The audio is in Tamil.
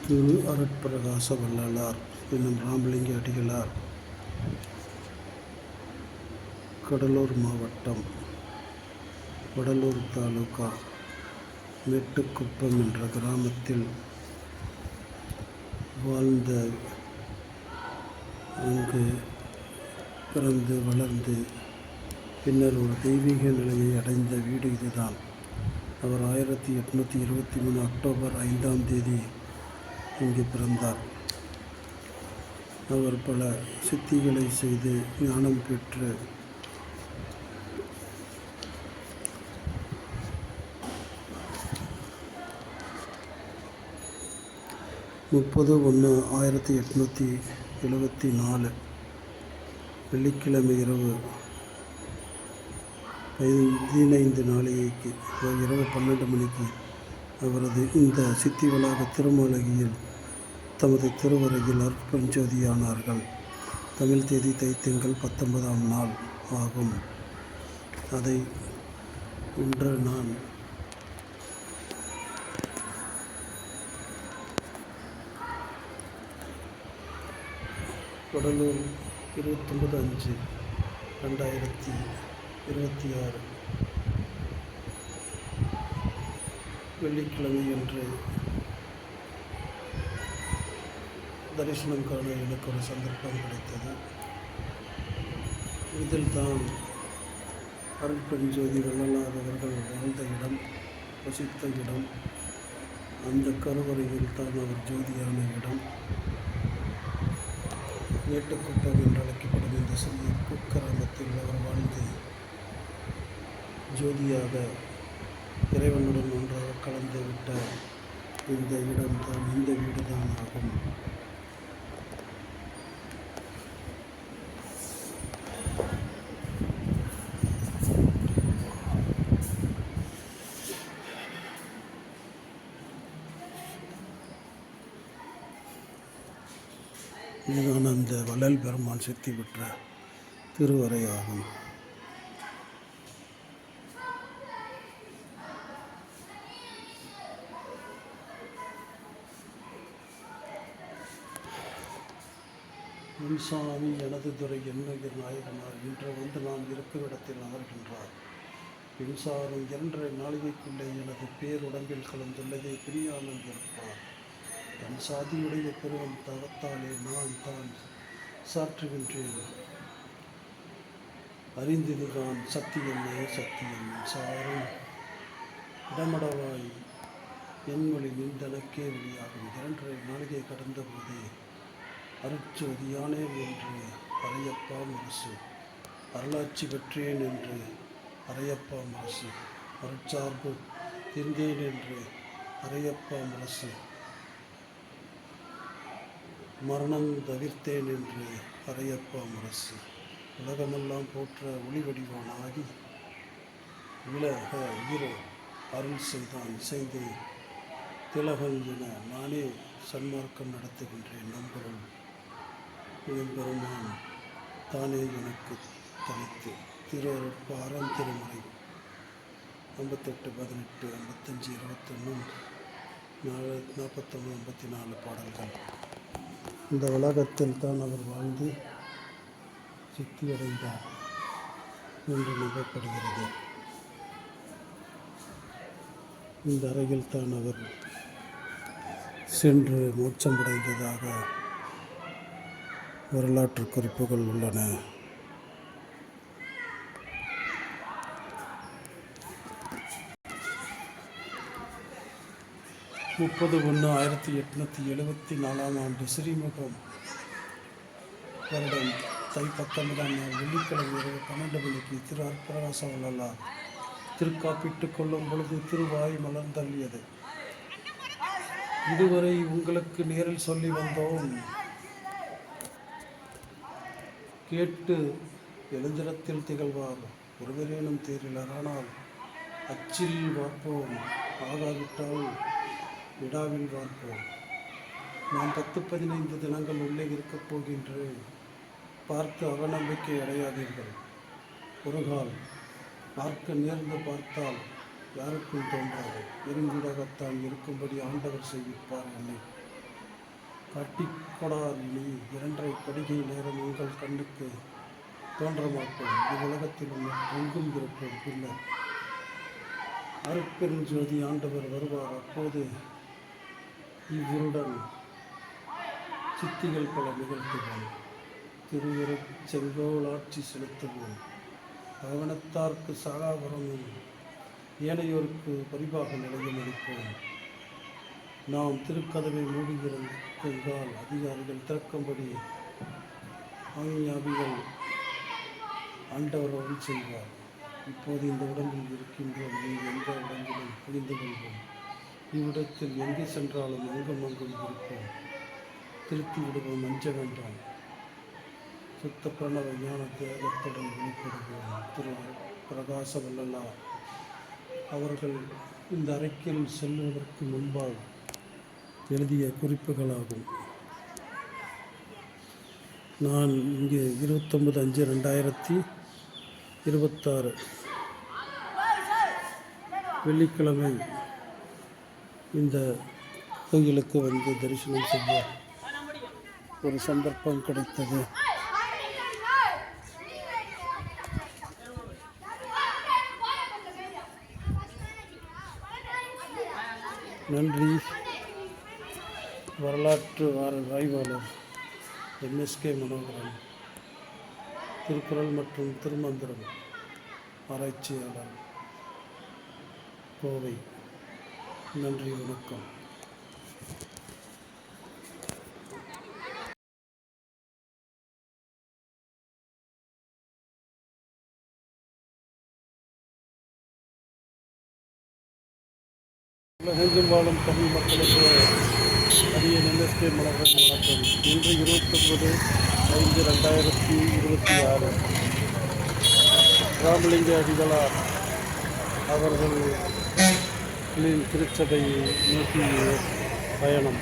திரு அருட்பிரகாச வள்ளலார் என்னும் ராமலிங்க அடிகளார் கடலூர் மாவட்டம் வடலூர் தாலுகா மேட்டுக்குப்பம் என்ற கிராமத்தில் வாழ்ந்த, அங்கு பிறந்து வளர்ந்து பின்னர் ஒரு தெய்வீக நிலையை அடைந்த வீடு இதுதான். அவர் 1823 அக்டோபர் 5ஆம் தேதி இங்கு பிறந்தார். அவர் பல சித்திகளை செய்து ஞானம் பெற்று முப்பது 1/1874 வெள்ளிக்கிழமை இரவு 15 நாளிகைக்கு இரவு 12 மணிக்கு அவரது இந்த சித்தி வளாக திருமாளிகையில் தமது திருவரையில் அருட்பெருஞ்சோதியானார்கள். தமிழ் தேதி தைத்திங்கள் 19ஆம் நாள் ஆகும். அதை இன்று நான் கடலூர் 29/5/2026 வெள்ளிக்கிழமை அன்று தரிசனம் காண எனக்கு ஒரு சந்தர்ப்பம் கிடைத்தது. இதில் தான் அருட்பெருஞ்சோதி வள்ளலார் அவர்கள் வாழ்ந்த இடம், வசித்த இடம், அந்த கருவறையில் தான் அவர் ஜோதியான இடம். மேட்டுக்குப்பம் என்று அழைக்கப்படும் இந்த சிறிய குக்கிராமத்தில் அவர் வாழ்ந்து ஜோதியாக இறைவனுடன் ஒன்றாக கலந்து விட்ட இந்த இடம்தான், இந்த வீடுதான் ஆகும். இதுதான் அந்த வள்ளல் பெருமான் சித்தி பெற்ற திருவரை ஆகும். சாமி எனது துறை என்னுயிர் நாயகனார் இன்று வந்து நாம் இருக்கும் இடத்தில் அமர்கின்றார். பின்சாரும் 2 நாளிகைக்குள்ளே எனது பேருடம்பில் கலந்துள்ளதை பிரியாமல் இருப்பார். என் சாதியுடைய பெருவன் தவத்தாலே நான் தான் சாற்றுகின்றேன். அறிந்ததுதான் சத்தியமே சத்தியம். சாரும் இடமடவாய் என்மொழி நின்றனக்கே வெளியாகும். 2 நாளிகை கடந்த போதே அருட்சோதியானேன் என்று அரையப்பா முரசு, அருளாட்சி பெற்றேன் என்று அரையப்பா முரசு, அருட்சார்பு தீர்ந்தேன் என்று அரையப்பா முரசு, மரணம் தவிர்த்தேன் என்று அரையப்பா முரசு, உலகமெல்லாம் போற்ற ஒளி வடிவானாகி விலக இரு அருள் செய்தான் இசைந்தே திலகன் என நானே சன்மார்க்கம் நடத்துகின்றேன். நம்பொருள் பெருமான் தானே எனக்கு தனித்து. திருப்பாரம் திருமுறை 58, 18, 55, 21, 41, 54 பாடல்கள். இந்த உலகத்தில் தான் அவர் வாழ்ந்து சித்தியடைந்தார் என்று நம்பப்படுகிறது. இந்த அறையில் தான் அவர் சென்று மோட்சமடைந்ததாக வரலாற்று குறிப்புகள் உள்ளன. முப்பது 1/1874 ஆண்டு ஸ்ரீமுகம் வருடம் தை 19ஆம் நாள் வெள்ளிக்கிழமை இரவு 12 மணிக்கு திரு அருட்பிரகாச வள்ளலார் திருக்காப்பிட்டுக் கொள்ளும் பொழுது திருவாய் மலர்ந்தள்ளியது. இதுவரை உங்களுக்கு நேரில் சொல்லி வந்தோம், கேட்டு எழுந்திரத்தில் திகழ்வார் ஒருவரேனும் தேரிலர். ஆனால் அச்சில் வார்ப்போம், ஆகாவிட்டால் விடாவில் வார்ப்போம். நாம் 10-15 தினங்கள் உள்ளே இருக்கப் போகின்றேன். பார்த்து அவநம்பிக்கை அடையாதீர்கள். ஒரு கால் பார்க்க நேர்ந்து பார்த்தால் யாருக்கும் தோன்றாது. இரும்பீடாகத்தான் இருக்கும்படி ஆண்டவர் செய்விப்பார் என்னை. காட்டிக்கொடார் இனி 2:30 கடிகை நேரம் உங்கள் கண்ணுக்கு தோன்ற மாட்டோம். இவ்வுலகத்தில் எங்கும் இருப்போம். பின்னர் அருட்பெருஞ்சோதி ஆண்டவர் வருவார். அப்போது இவ்வுருடன் சித்திகள் பல நிகழ்த்துவோம். திருவருட் செங்கோலாட்சி செலுத்துவோம். பகவனத்தார்க்கு சாகாவரமும் ஏனையோருக்கு பரிபாக நிலையம் அளிப்போம். நாம் திருக்கதவை மூடியிருந்தால் அதிகாரிகள் திறக்கும்படி ஆஞ்ஞாபிகள் ஆண்டவர் அருள் செய்வார். இப்போது இந்த உடம்பில் இருக்கின்றோம். நீ எந்த உடம்பிலும் புரிந்து கொள்வோம். இவ்விடத்தில் எங்கே சென்றாலும் அங்கும் இருப்போம். திருத்தி விடுவோம். அஞ்ச வேண்டாம். சுத்த பிரணவ ஞான தேகத்துடன் வெளிப்படுவோம். திரு பிரகாச வல்லலார் அவர்கள் இந்த அறைக்கில் செல்வதற்கு முன்பாக எழுதிய குறிப்புகளாகும். நான் இங்கே 29/5/2026 வெள்ளிக்கிழமை இந்த கோயிலுக்கு வந்து தரிசனம் செய்ய ஒரு சந்தர்ப்பம் கிடைத்தது. நன்றி. வரலாற்று ஆய்வாளர் MSK மனோகரன், திருக்குறள் மற்றும் திருமந்திரம் ஆராய்ச்சியாளர், கோவை. நன்றி, வணக்கம். உலகெங்கும் வாழும் தமிழ் மக்களுக்கு அரிய MSK மனோகரன் வணக்கம். இன்று 29/5/2026 ராமலிங்க அடிகளார் அவர்களின் திருச்சபையை நோக்கி பயணம்.